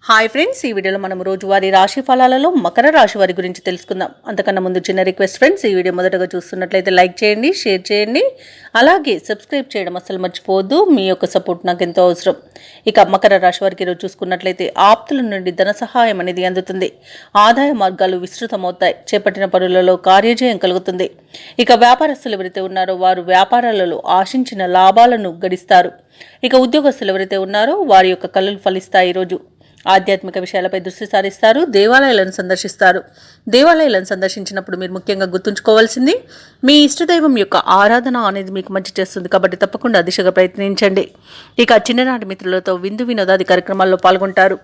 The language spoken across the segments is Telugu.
హాయ్ ఫ్రెండ్స్, ఈ వీడియోలో మనం రోజువారీ రాశి ఫలాలలో మకర రాశి వారి గురించి తెలుసుకుందాం. అంతకన్నా ముందు చిన్న రిక్వెస్ట్ ఫ్రెండ్స్, ఈ వీడియో మొదటగా చూస్తున్నట్లయితే లైక్ చేయండి, షేర్ చేయండి, అలాగే సబ్స్క్రైబ్ చేయడం అసలు మర్చిపోవద్దు. మీ యొక్క సపోర్ట్ నాకు ఎంతో అవసరం. ఇక మకర రాశి వారికి ఈరోజు చూసుకున్నట్లయితే ఆప్తుల నుండి ధన సహాయం అనేది అందుతుంది. ఆదాయ మార్గాలు విస్తృతమవుతాయి. చేపట్టిన పనులలో కార్యజయం కలుగుతుంది. ఇక వ్యాపారస్తులు ఎవరైతే ఉన్నారో వారు వ్యాపారాలలో ఆశించిన లాభాలను గడిస్తారు. ఇక ఉద్యోగస్తులు ఎవరైతే ఉన్నారో వారి యొక్క కళలు ఫలిస్తాయి. ఈరోజు ఆధ్యాత్మిక విషయాలపై దృష్టి సారిస్తారు. దేవాలయాలను సందర్శిస్తారు. దేవాలయాలను సందర్శించినప్పుడు మీరు ముఖ్యంగా గుర్తుంచుకోవాల్సింది, మీ ఇష్టదైవం యొక్క ఆరాధన అనేది మీకు మంచి చేస్తుంది. కాబట్టి తప్పకుండా దిశగా ప్రయత్నించండి. ఇక చిన్ననాటి మిత్రులతో విందు వినోదాది కార్యక్రమాల్లో పాల్గొంటారు.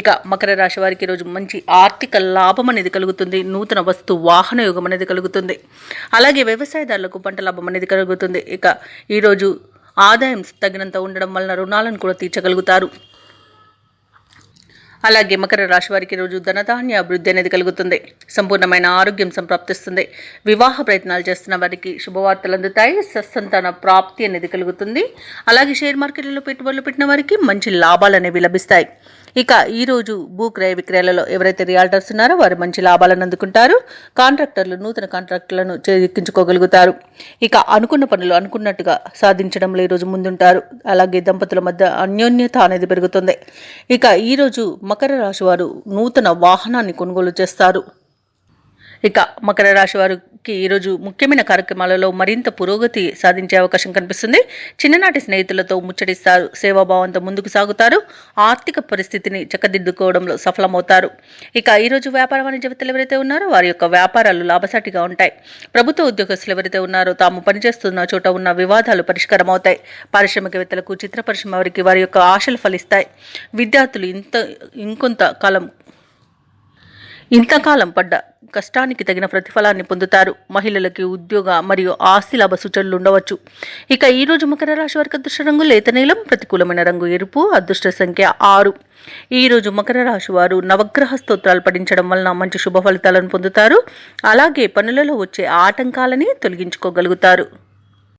ఇక మకర రాశి వారికి ఈరోజు మంచి ఆర్థిక లాభం అనేది కలుగుతుంది. నూతన వస్తు వాహన యోగం అనేది కలుగుతుంది. అలాగే వ్యవసాయదారులకు పంట లాభం అనేది కలుగుతుంది. ఇక ఈరోజు ఆదాయం తగినంత ఉండడం వలన రుణాలను కూడా తీర్చగలుగుతారు. అలాగే మకర రాశి వారికి రోజు ధనధాన్య అభివృద్ధి అనేది కలుగుతుంది. సంపూర్ణమైన ఆరోగ్యం సంప్రాప్తిస్తుంది. వివాహ ప్రయత్నాలు చేస్తున్న వారికి శుభవార్తలు అందుతాయి. సత్సంతాన ప్రాప్తి అనేది కలుగుతుంది. అలాగే షేర్ మార్కెట్లలో పెట్టుబడులు పెట్టిన వారికి మంచి లాభాలు అనేవి లభిస్తాయి. ఇక ఈరోజు భూక్రయ విక్రయాలలో ఎవరైతే రియాల్టర్స్ ఉన్నారో వారు మంచి లాభాలను అందుకుంటారు. కాంట్రాక్టర్లు నూతన కాంట్రాక్టులను చేజిక్కించుకోగలుగుతారు. ఇక అనుకున్న పనులు అనుకున్నట్టుగా సాధించడంలో ఈరోజు ముందుంటారు. అలాగే దంపతుల మధ్య అన్యోన్యత అనేది పెరుగుతుంది. ఇక ఈరోజు మకర రాశి వారు నూతన వాహనాన్ని కొనుగోలు చేస్తారు. ఇక మకర రాశి వారికి ఈరోజు ముఖ్యమైన కార్యక్రమాలలో మరింత పురోగతి సాధించే అవకాశం కనిపిస్తుంది. చిన్ననాటి స్నేహితులతో ముచ్చటిస్తారు. సేవాభావంతో ముందుకు సాగుతారు. ఆర్థిక పరిస్థితిని చక్కదిద్దుకోవడంలో సఫలమవుతారు. ఇక ఈరోజు వ్యాపార వాణిజ్యవేత్తలు ఎవరైతే ఉన్నారో వారి యొక్క వ్యాపారాలు లాభసాటిగా ఉంటాయి. ప్రభుత్వ ఉద్యోగస్తులు ఎవరైతే ఉన్నారో తాము పనిచేస్తున్న చోట ఉన్న వివాదాలు పరిష్కారం అవుతాయి. పారిశ్రామికవేత్తలకు, చిత్ర పరిశ్రమ వారికి వారి యొక్క ఆశలు ఫలిస్తాయి. విద్యార్థులు ఇంతకాలం పడ్డ కష్టానికి తగిన ప్రతిఫలాన్ని పొందుతారు. మహిళలకి ఉద్యోగ మరియు ఆస్తి లాభ సూచనలు ఉండవచ్చు. ఇక ఈరోజు మకర రాశి వారికి అదృష్ట రంగు లేత నీలం, ప్రతికూలమైన రంగు ఎరుపు, అదృష్ట సంఖ్య 6. ఈరోజు మకర రాశి వారు నవగ్రహ స్తోత్రాలు పఠించడం వలన మంచి శుభ ఫలితాలను పొందుతారు. అలాగే పనులలో వచ్చే ఆటంకాలని తొలగించుకోగలుగుతారు.